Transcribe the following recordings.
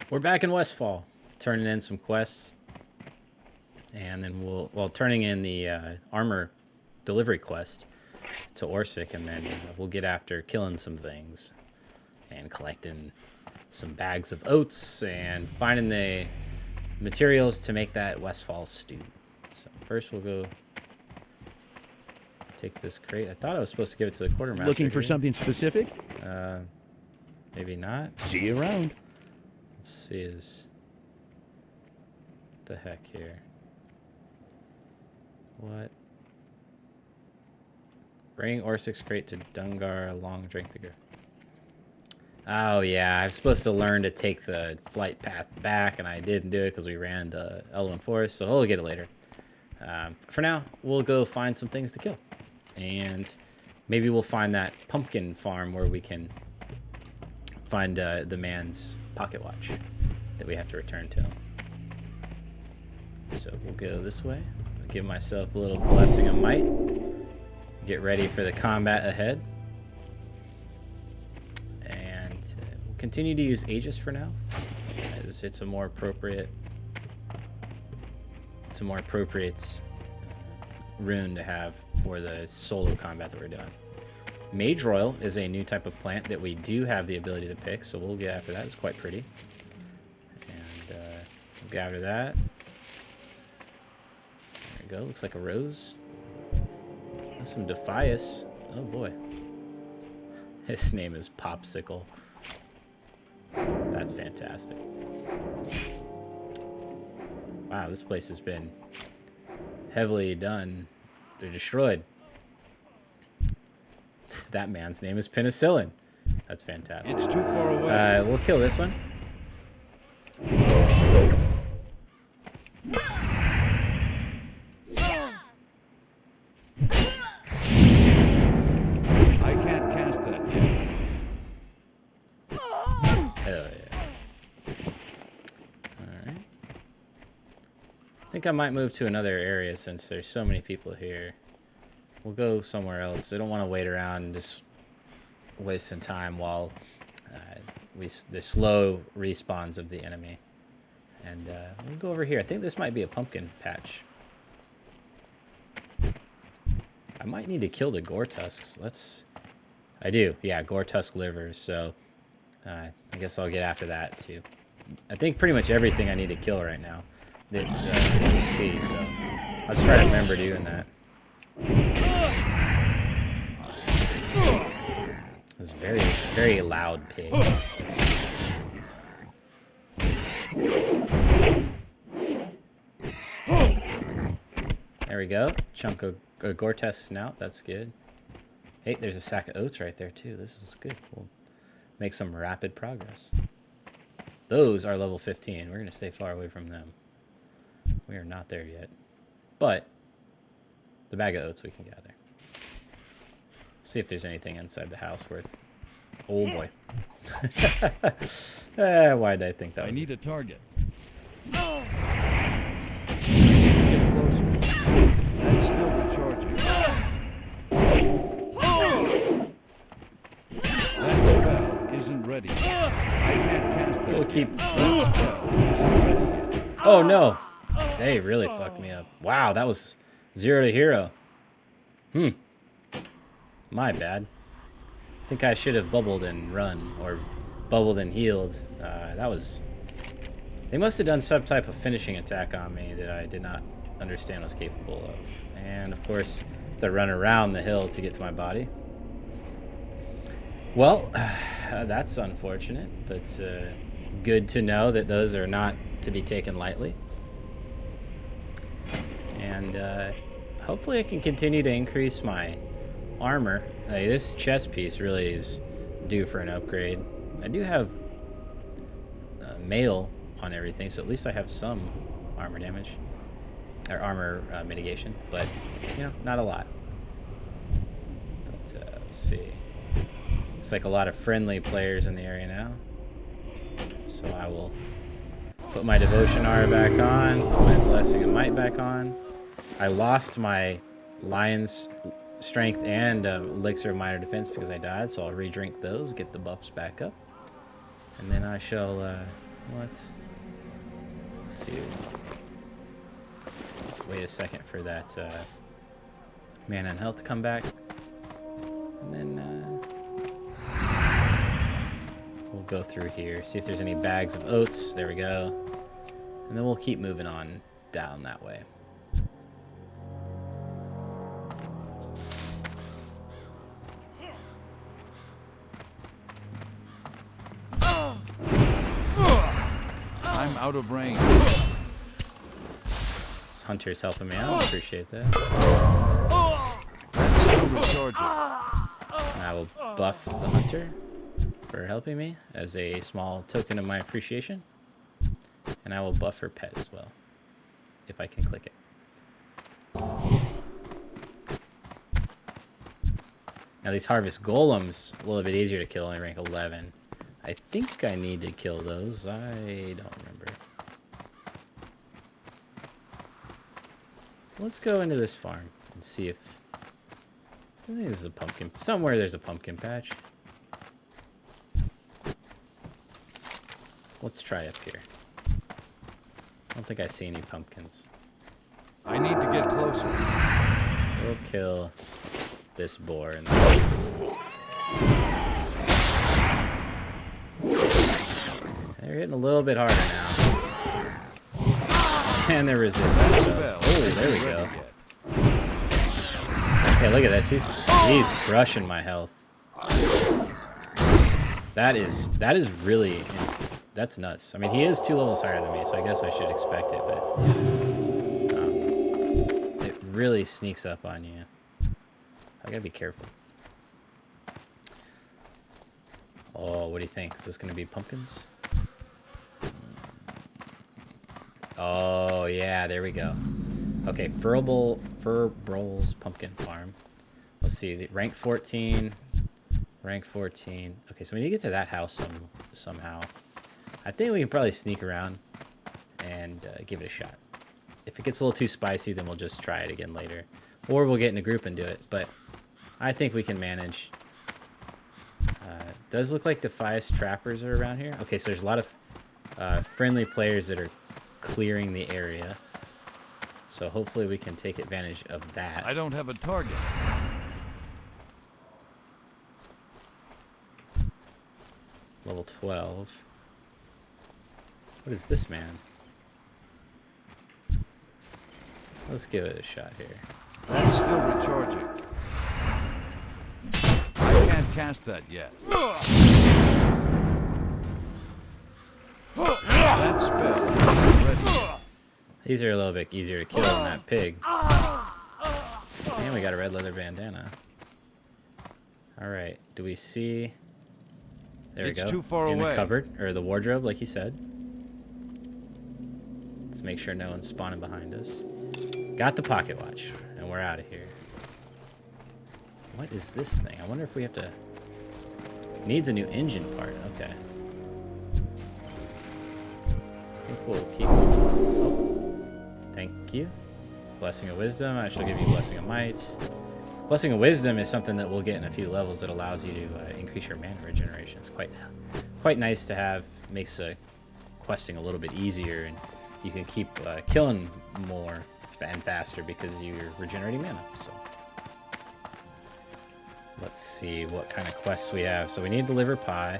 We're back in Westfall, turning in some quests, and then turning in the armor delivery quest to Orsic, and then we'll get after killing some things and collecting some bags of oats and finding the materials to make that Westfall stew. So first we'll go take this crate. I thought I was supposed to give it to the quartermaster. Looking for something specific? Maybe not. See you around. Let's see is the heck here. What? Bring Orsic's crate to Dungar along drink the grove. Oh yeah, I'm supposed to learn to take the flight path back, and I didn't do it because we ran to Elwyn Forest, so we'll get it later. For now, we'll go find some things to kill. And maybe we'll find that pumpkin farm where we can find the man's pocket watch that we have to return to. So we'll go this way. I'll give myself a little blessing of might. Get ready for the combat ahead. And we'll continue to use Aegis for now, as it's a more appropriate rune to have for the solo combat that we're doing. Mage Royal is a new type of plant that we do have the ability to pick, so we'll get after that. It's quite pretty. And we'll get after that. There we go. Looks like a rose. That's some Defias. Oh boy. His name is Popsicle. That's fantastic. Wow, this place has been heavily done. They're destroyed. That man's name is Penicillin. That's fantastic. It's too far away. We'll kill this one. I can't cast that yet. Hell yeah. Alright. I think I might move to another area since there's so many people here. We'll go somewhere else. I don't want to wait around and just wasting time while the slow respawns of the enemy. And we'll go over here. I think this might be a pumpkin patch. I might need to kill the gore tusks. I do. Yeah, gore tusk livers. So I guess I'll get after that too. I think pretty much everything I need to kill right now that's you see. So I'll try to remember doing that. It's a very, very loud pig. There we go. Chunk of Gore-Tex snout. That's good. Hey, there's a sack of oats right there too. This is good. We'll make some rapid progress. Those are level 15. We're going to stay far away from them. We are not there yet. But the bag of oats we can gather. See if there's anything inside the house worth... Oh boy. Why did I think that? I need a target. Get closer. That's still recharging. That spell isn't ready. I can't cast that. We'll keep... That spell isn't ready yet. Oh no! They really fucked me up. Wow, that was 0 to hero. My bad. I think I should have bubbled and run, or bubbled and healed. That was... They must have done some type of finishing attack on me that I did not understand was capable of. And of course, to run around the hill to get to my body. Well, that's unfortunate, but good to know that those are not to be taken lightly. And hopefully I can continue to increase my armor. This chest piece really is due for an upgrade. I do have mail on everything, so at least I have some armor damage or armor mitigation, but you know, not a lot. But let's see. Looks like a lot of friendly players in the area now, so I will put my devotion aura back on, put my blessing of might back on. I lost my lion's strength and elixir of minor defense because I died, so I'll re-drink those, get the buffs back up, and then I shall What? Let's see. Let's wait a second for that mana and health to come back. And then we'll go through here, see if there's any bags of oats. There we go. And then we'll keep moving on down that way. I'm out of range. This hunter's helping me out. Appreciate that. That's still recharging. I will buff the hunter for helping me as a small token of my appreciation. And I will buff her pet as well, if I can click it. Now these harvest golems, a little bit easier to kill, only rank 11. I think I need to kill those. I don't remember. Let's go into this farm and see if... I think this is a pumpkin. Somewhere there's a pumpkin patch. Let's try up here. I don't think I see any pumpkins. I need to get closer. We'll kill this boar. And they're hitting a little bit harder now. And they're resistant spells. Oh, there we go. Okay, look at this. He's crushing my health. That is really... That's nuts. I mean, he is 2 levels higher than me, so I guess I should expect it, but it really sneaks up on you. I gotta be careful. Oh, what do you think? Is this gonna be pumpkins? Oh, yeah, there we go. Okay, Furbrol's Pumpkin Farm. Let's see, rank 14. Rank 14. Okay, so we need to get to that house somehow. I think we can probably sneak around and give it a shot. If it gets a little too spicy, then we'll just try it again later. Or we'll get in a group and do it, but I think we can manage. Does look like Defias trappers are around here. Okay, so there's a lot of friendly players that are clearing the area. So hopefully we can take advantage of that. I don't have a target. Level 12. What is this, man? Let's give it a shot here. That's still recharging. I can't cast that yet. That spell is ready. These are a little bit easier to kill than that pig. And we got a red leather bandana. Alright, do we see... There we go. It's too far in away. the cupboard, or the wardrobe, like he said. Let's make sure no one's spawning behind us. Got the pocket watch, and we're out of here. What is this thing? I wonder if we have to... Needs a new engine part. Okay. I think we'll keep... Oh. Thank you. Blessing of Wisdom. I shall give you Blessing of Might. Blessing of Wisdom is something that we'll get in a few levels that allows you to increase your mana regeneration. It's quite nice to have. Makes questing a little bit easier, and you can keep killing more and faster because you're regenerating mana. So let's see what kind of quests we have. So we need the liver pie,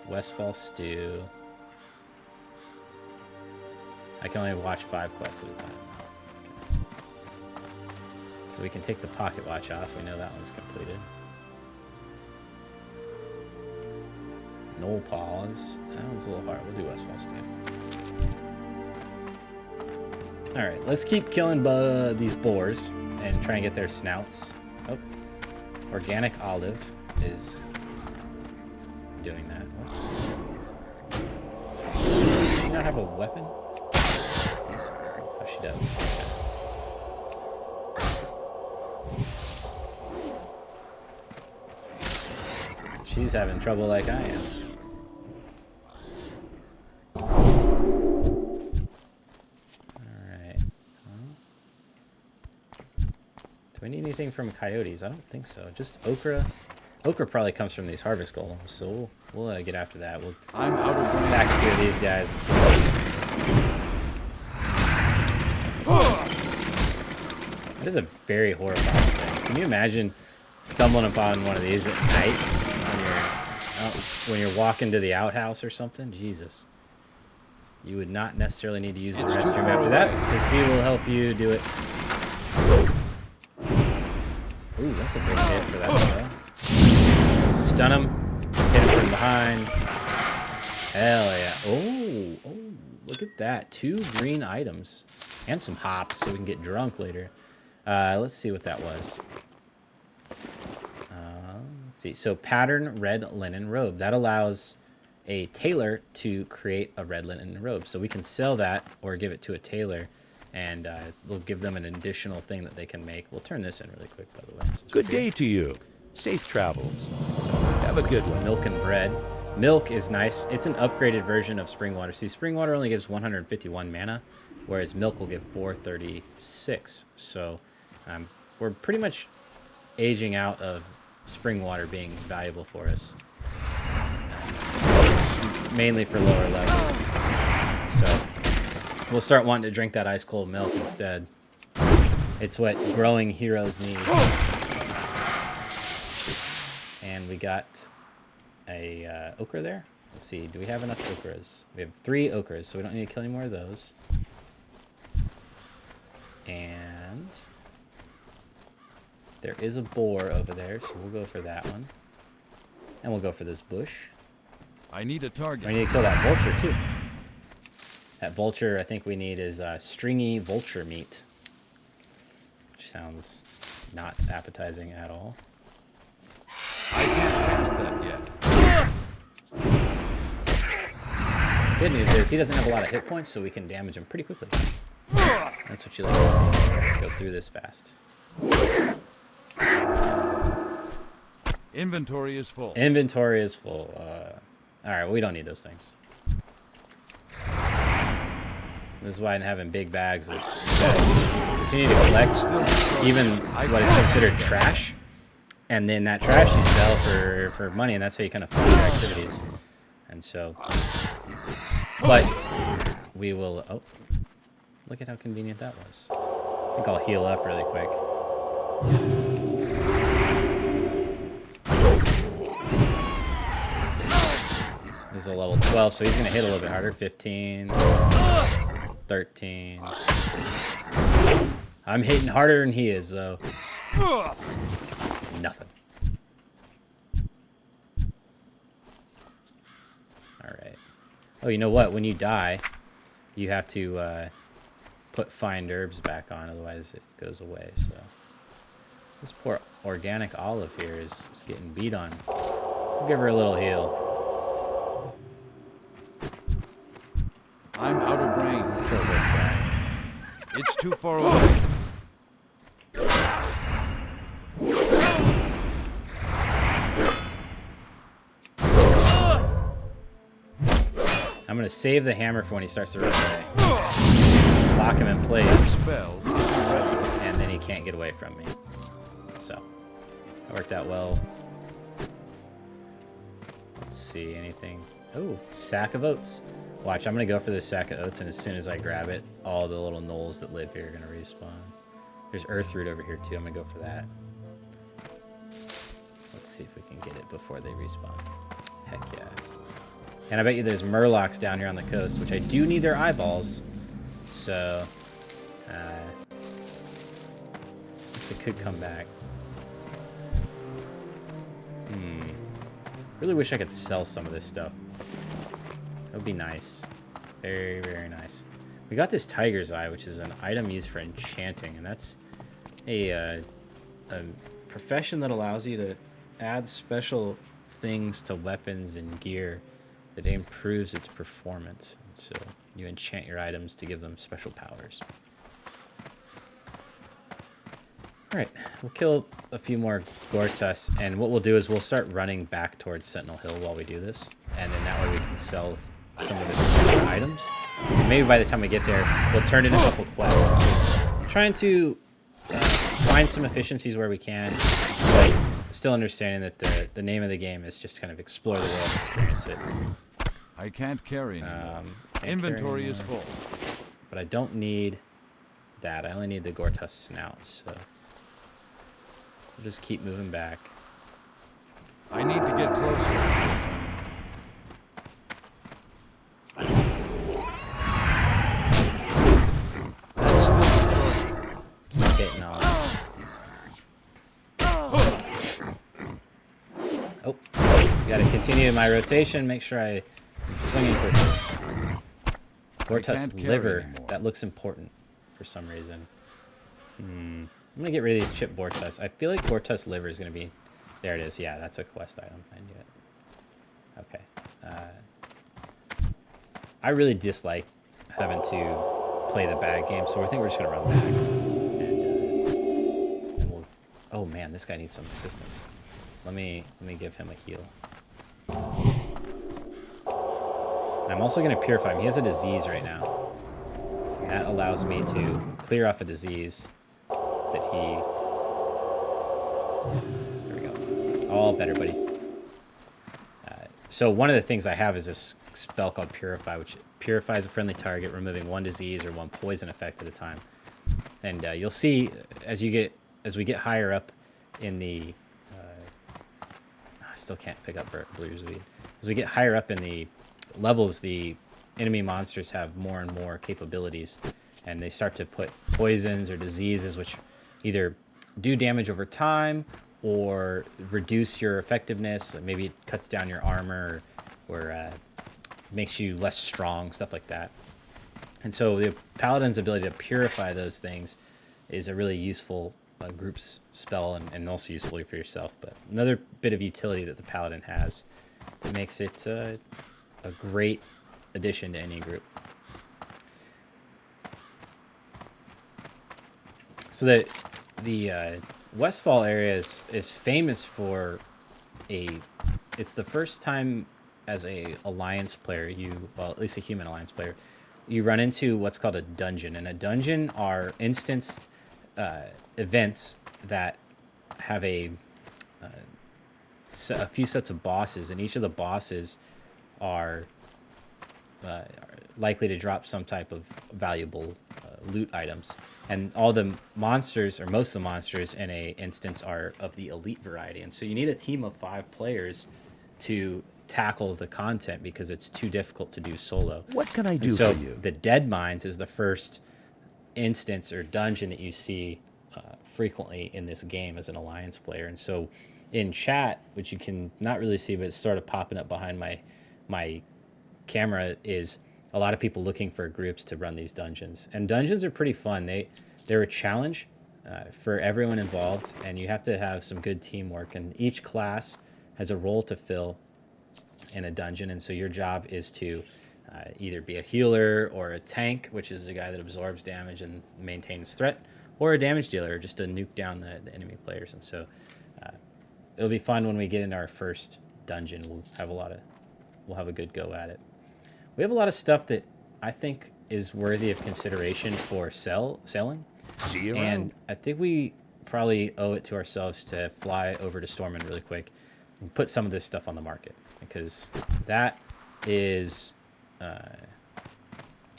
Westfall stew. I can only watch 5 quests at a time. So we can take the pocket watch off. We know that one's completed. Knoll pause. That one's a little hard. We'll do Westfall stew. Alright, let's keep killing these boars and try and get their snouts. Oh. Organic olive is doing that. Does she not have a weapon? Oh, she does. Okay. She's having trouble like I am. Alright. Well, do we need anything from coyotes? I don't think so. Just okra. Ochre probably comes from these harvest golems, so we'll get after that. We'll I'm out of range. attack a few of these guys and see. That is a very horrifying thing. Can you imagine stumbling upon one of these at night when you're walking to the outhouse or something? Jesus. You would not necessarily need to use the restroom after that, because he will help you do it. Ooh, that's a big hit for that spell. Stun him. Hit him from behind. Hell yeah. Oh, look at that. 2 green items. And some hops so we can get drunk later. Let's see what that was. Let's see. So pattern red linen robe. That allows a tailor to create a red linen robe. So we can sell that or give it to a tailor, and we'll give them an additional thing that they can make. We'll turn this in really quick, by the way. Good day to you. Safe travels. Have a good one. Milk and bread. Milk is nice. It's an upgraded version of spring water. See, spring water only gives 151 mana, whereas milk will give 436. So we're pretty much aging out of spring water being valuable for us. It's mainly for lower levels. So we'll start wanting to drink that ice cold milk instead. It's what growing heroes need. And we got a ochre there. Let's see, do we have enough ochres? We have 3 ochres, so we don't need to kill any more of those. And there is a boar over there, so we'll go for that one. And we'll go for this bush. I need a target. We need to kill that vulture, too. That vulture, I think we need is stringy vulture meat. Which sounds not appetizing at all. I can't cast that yet. Good news is he doesn't have a lot of hit points, so we can damage him pretty quickly. That's what you like to see. Go through this fast. Inventory is full. Inventory is full. Alright, well, we don't need those things. This is why having big bags is continue to collect even what is considered trash. And then that trash you sell for money, and that's how you kind of fund your activities. And so, but we will, oh, look at how convenient that was. I think I'll heal up really quick. This is a level 12, so he's going to hit a little bit harder. 15, 13. I'm hitting harder than he is, though. Nothing. Alright. Oh, you know what? When you die, you have to put find herbs back on, otherwise it goes away. So this poor organic olive here is getting beat on. We'll give her a little heal. I'm out of range. Kill this guy. It's too far away. I'm going to save the hammer for when he starts to run away. Lock him in place, Spell isn't ready. and then he can't get away from me. So, that worked out well. Let's see, anything. Oh, sack of oats. Watch, I'm going to go for this sack of oats, and as soon as I grab it, all the little gnolls that live here are going to respawn. There's earth root over here, too. I'm going to go for that. Let's see if we can get it before they respawn. Heck yeah. And I bet you there's murlocs down here on the coast, which I do need their eyeballs. So, it could come back. Really wish I could sell some of this stuff. That would be nice. Very, very nice. We got this tiger's eye, which is an item used for enchanting, and that's a profession that allows you to add special things to weapons and gear that improves its performance. And so you enchant your items to give them special powers. Alright, we'll kill a few more Gortus, and what we'll do is we'll start running back towards Sentinel Hill while we do this, and then that way we can sell some of the special items. And maybe by the time we get there, we'll turn in a couple quests. So trying to find some efficiencies where we can, but still understanding that the name of the game is just kind of explore the world and experience it. I can't carry anymore. Can't Inventory carry is anymore. full. But I don't need that. I only need the Gortus snout, so we'll just keep moving back. I need to get closer. Keep hitting on. Oh, gotta continue my rotation. Make sure I'm swinging quickly. Gortus can't carry liver. anymore. That looks important for some reason. I'm gonna get rid of these chip Gortus. I feel like Gortus liver is gonna be. There it is. Yeah, that's a quest item. I knew it. Okay. I really dislike having to play the bad game, so I think we're just gonna run back. And we'll. Oh man, this guy needs some assistance. Let me give him a heal. And I'm also gonna purify him. He has a disease right now. And that allows me to clear off a disease that he. There we go. All better, buddy. So one of the things I have is this spell called Purify, which purifies a friendly target, removing one disease or one poison effect at a time. And you'll see as we get higher up in the, I still can't pick up Blue's Weed. As we get higher up in the levels, the enemy monsters have more and more capabilities, and they start to put poisons or diseases, which either do damage over time or reduce your effectiveness. Maybe it cuts down your armor or makes you less strong, stuff like that. And so the Paladin's ability to purify those things is a really useful group spell and also useful for yourself. But another bit of utility that the Paladin has that makes it a great addition to any group. So the Westfall area is famous for it's the first time as a alliance player, well, at least a human alliance player, you run into what's called a dungeon. And a dungeon are instanced events that have a few sets of bosses, and each of the bosses are likely to drop some type of valuable loot items. And all the monsters, or most of the monsters in a instance, are of the elite variety. And so you need a team of 5 players to tackle the content because it's too difficult to do solo. What can I do So for you? the Dead Mines is the first instance or dungeon that you see frequently in this game as an alliance player. And so in chat, which you can not really see, but it's sort of popping up behind my camera, is a lot of people looking for groups to run these dungeons. And dungeons are pretty fun. They're a challenge for everyone involved, and you have to have some good teamwork. And each class has a role to fill in a dungeon, and so your job is to either be a healer or a tank, which is the guy that absorbs damage and maintains threat, or a damage dealer, just to nuke down the enemy players. And so it'll be fun when we get into our first dungeon. We'll have a good go at it. We have a lot of stuff that I think is worthy of consideration for selling. See you around. And I think we probably owe it to ourselves to fly over to Stormwind really quick and put some of this stuff on the market, because that is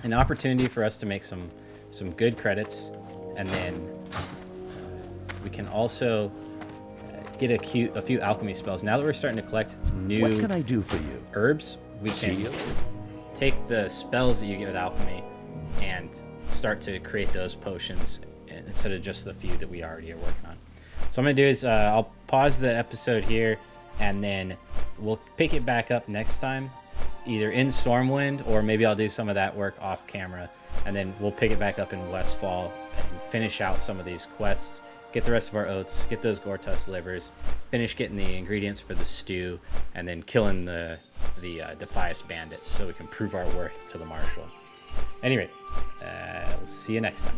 an opportunity for us to make some good credits, and then we can also get a few alchemy spells. Now that we're starting to collect new What can I do for you? herbs, we can take the spells that you get with alchemy and start to create those potions instead of just the few that we already are working on. So what I'm going to do is I'll pause the episode here, and then we'll pick it back up next time, either in Stormwind, or maybe I'll do some of that work off camera, and then we'll pick it back up in Westfall and finish out some of these quests, get the rest of our oats, get those Gortus livers, finish getting the ingredients for the stew, and then killing the Defias bandits so we can prove our worth to the Marshal. Anyway, we'll see you next time.